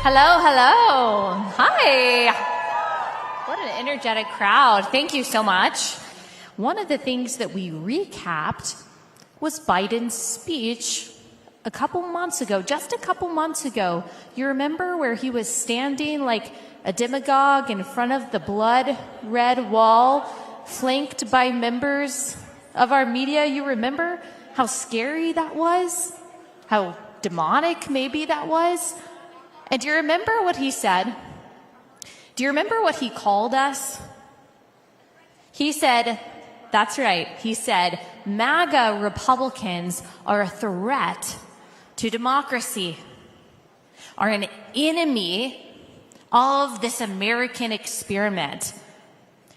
Hello, hello. Hi. What an energetic crowd. Thank you so much. One of the things that we recapped was Biden's speech a couple months ago, just a couple months ago. You remember where he was standing like a demagogue in front of the blood-red wall, flanked by members of our media? You remember how scary that was? How demonic maybe that was? And do you remember what he said? Do you remember what he called us? He said, that's right, he said, MAGA Republicans are a threat to democracy, are an enemy of this American experiment.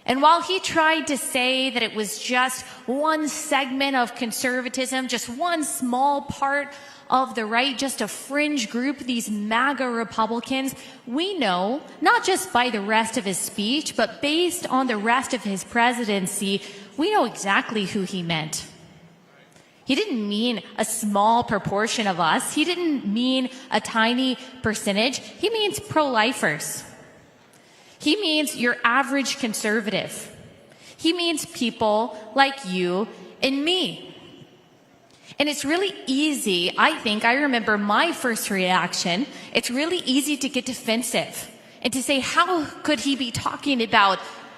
And while he tried to say that it was just one segment of conservatism, just one small part of the right, just a fringe group, these MAGA Republicans, we know, not just by the rest of his speech, but based on the rest of his presidency, we know exactly who he meant. He didn't mean a small proportion of us. He didn't mean a tiny percentage. He means pro-lifers. He means your average conservative. He means people like you and me. And it's really easy, I think, I remember my first reaction, it's really easy to get defensive and to say, how could he be talking about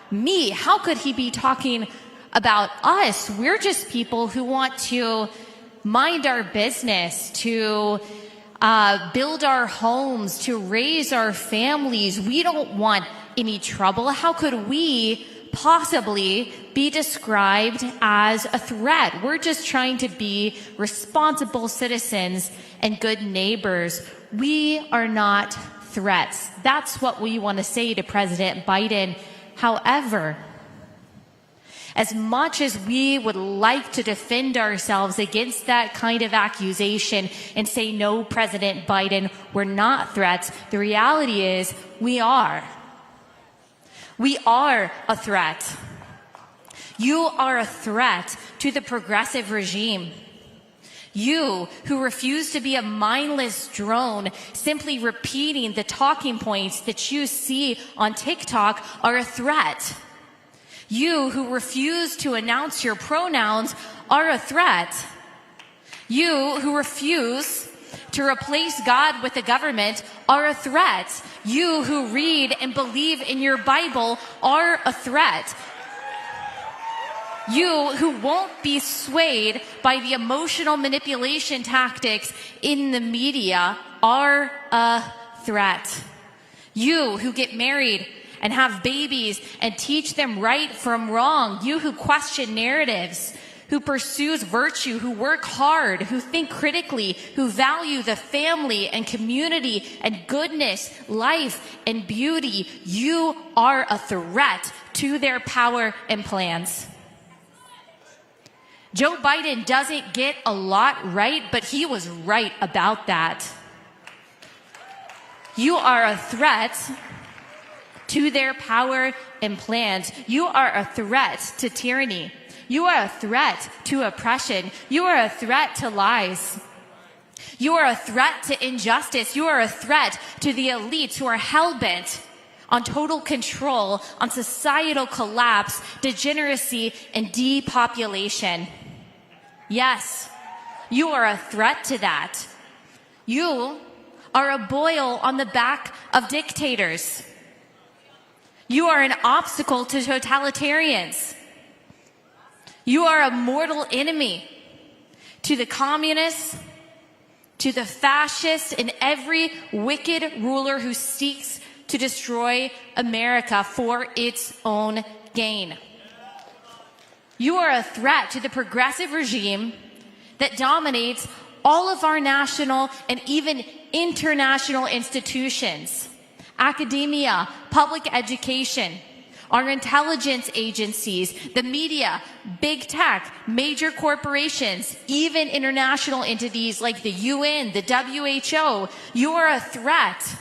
me? How could he be talking about us? We're just people who want to mind our business, to build our homes, to raise our families. We don't want any trouble. How could we possibly be described as a threat? We're just trying to be responsible citizens and good neighbors. We are not threats. That's what we want to say to President Biden. However, as much as we would like to defend ourselves against that kind of accusation and say, no, President Biden, we're not threats, the reality is we are. We are a threat. You are a threat to the progressive regime. You who refuse to be a mindless drone simply repeating the talking points that you see on TikTok are a threat. You who refuse to announce your pronouns are a threat. You who refuse to replace God with the government are a threat. You who read and believe in your Bible are a threat. You who won't be swayed by the emotional manipulation tactics in the media are a threat. You who get married and have babies and teach them right from wrong. You who question narratives, who pursues virtue, who work hard, who think critically, who value the family and community and goodness, life and beauty. You are a threat to their power and plans. Joe Biden doesn't get a lot right, but he was right about that. You are a threat to their power and plans. You are a threat to tyranny. You are a threat to oppression. You are a threat to lies. You are a threat to injustice. You are a threat to the elites who are hell-bent on total control, on societal collapse, degeneracy, and depopulation. Yes, you are a threat to that. You are a boil on the back of dictators. You are an obstacle to totalitarians. You are a mortal enemy to the communists, to the fascists, and every wicked ruler who seeks to destroy America for its own gain. You are a threat to the progressive regime that dominates all of our national and even international institutions, academia, public education, our intelligence agencies, the media, big tech, major corporations, even international entities like the UN, the WHO. You are a threat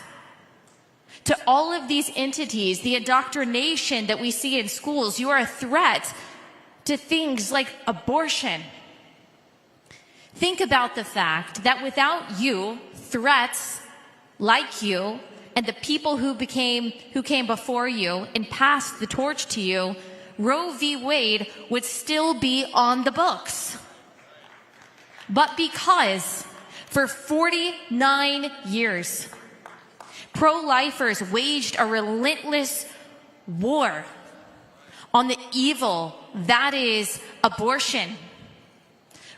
to all of these entities, the indoctrination that we see in schools. You are a threat to things like abortion. Think about the fact that without you, threats like you and the people who came before you and passed the torch to you, Roe v. Wade would still be on the books. But because for 49 years, pro-lifers waged a relentless war on the evil that is abortion,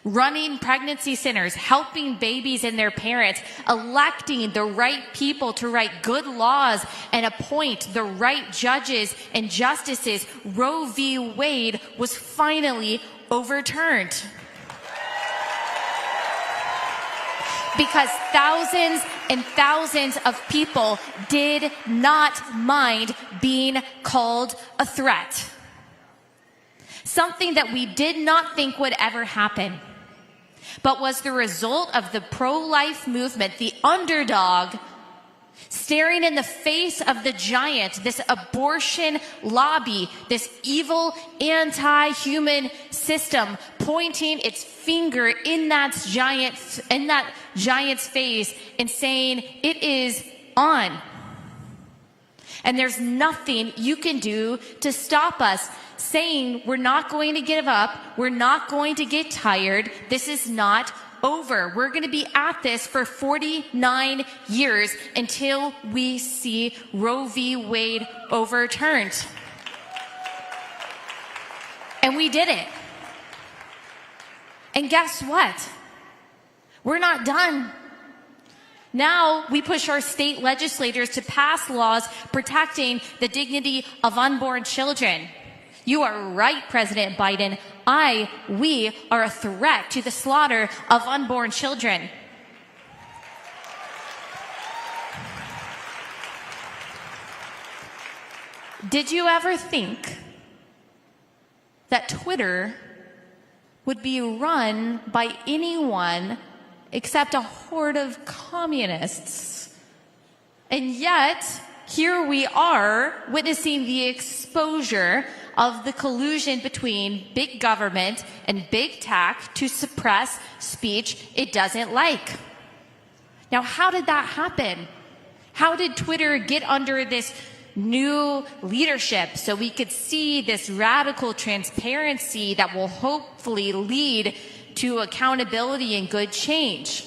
running pregnancy centers, helping babies and their parents, electing the right people to write good laws and appoint the right judges and justices, Roe v. Wade was finally overturned. Because thousands and thousands of people did not mind being called a threat. Something that we did not think would ever happen, but was the result of the pro-life movement, the underdog, staring in the face of the giant, this abortion lobby, this evil anti-human system, pointing its finger in that giant's face and saying, "It is on." And there's nothing you can do to stop us, saying we're not going to give up, we're not going to get tired, this is not over. We're going to be at this for 49 years until we see Roe v. Wade overturned. And we did it. And guess what? We're not done. Now we push our state legislators to pass laws protecting the dignity of unborn children. You are right, President Biden. We are a threat to the slaughter of unborn children. Did you ever think that Twitter would be run by anyone except a horde of communists? And yet, here we are witnessing the exposure of the collusion between big government and big tech to suppress speech it doesn't like. Now, how did that happen? How did Twitter get under this new leadership so we could see this radical transparency that will hopefully lead to accountability and good change?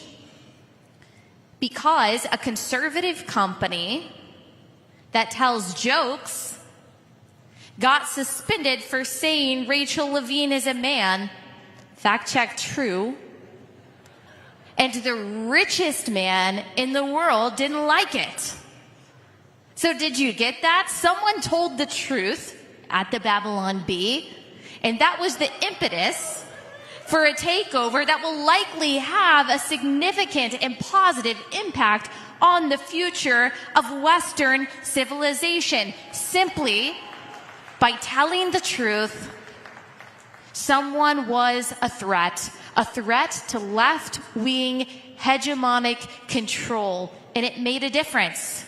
Because a conservative company that tells jokes got suspended for saying Rachel Levine is a man. Fact check, true. And the richest man in the world didn't like it. So did you get that? Someone told the truth at the Babylon Bee, and that was the impetus for a takeover that will likely have a significant and positive impact on the future of Western civilization. Simply by telling the truth, someone was a threat to left-wing hegemonic control, and it made a difference.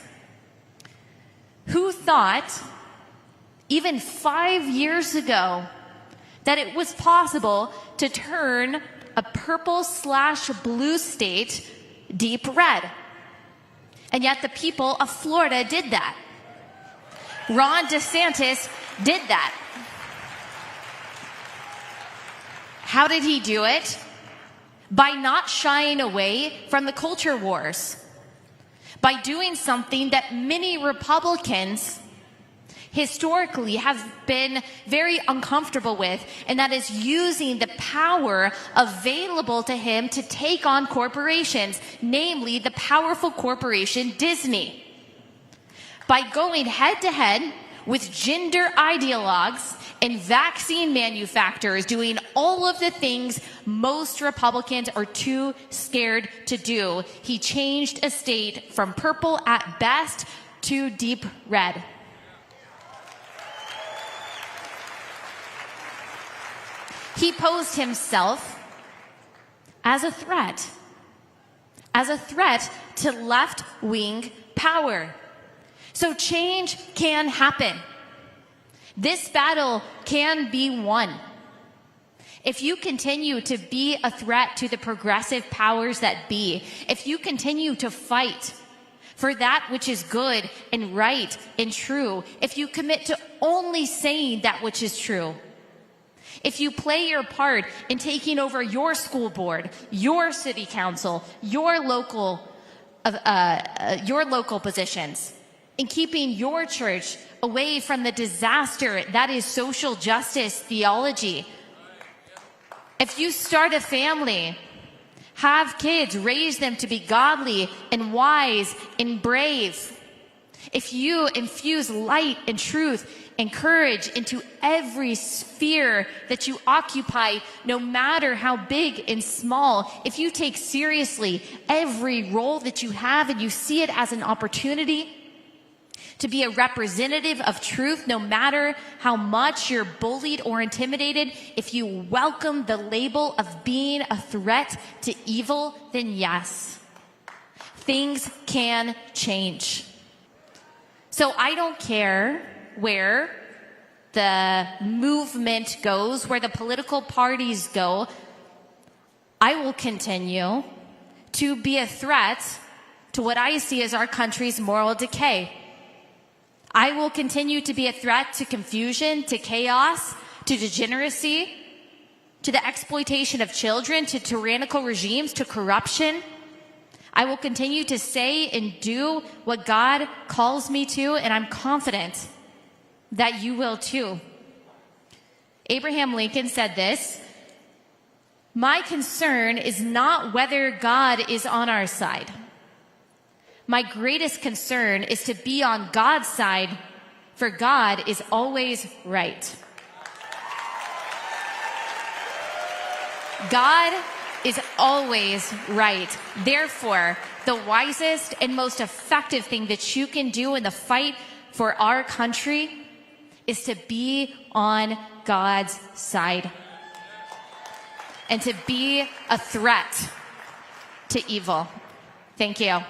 Who thought, even 5 years ago, that it was possible to turn a purple/blue state deep red? And yet the people of Florida did that. Ron DeSantis did that. How did he do it? By not shying away from the culture wars. By doing something that many Republicans historically have been very uncomfortable with, and that is using the power available to him to take on corporations, namely the powerful corporation Disney. By going head-to-head with gender ideologues and vaccine manufacturers, doing all of the things most Republicans are too scared to do, he changed a state from purple at best to deep red. He posed himself as a threat to left-wing power. So change can happen. This battle can be won. If you continue to be a threat to the progressive powers that be, if you continue to fight for that which is good and right and true, if you commit to only saying that which is true, if you play your part in taking over your school board, your city council, your local positions, in keeping your church away from the disaster that is social justice theology, if you start a family, have kids, raise them to be godly and wise and brave, if you infuse light and truth and courage into every sphere that you occupy, no matter how big and small, if you take seriously every role that you have and you see it as an opportunity to be a representative of truth, no matter how much you're bullied or intimidated, if you welcome the label of being a threat to evil, then yes, things can change. So I don't care where the movement goes, where the political parties go. I will continue to be a threat to what I see as our country's moral decay. I will continue to be a threat to confusion, to chaos, to degeneracy, to the exploitation of children, to tyrannical regimes, to corruption. I will continue to say and do what God calls me to, and I'm confident that you will too. Abraham Lincoln said this: "My concern is not whether God is on our side. My greatest concern is to be on God's side, for God is always right." God is always right. Therefore, the wisest and most effective thing that you can do in the fight for our country is to be on God's side and to be a threat to evil. Thank you.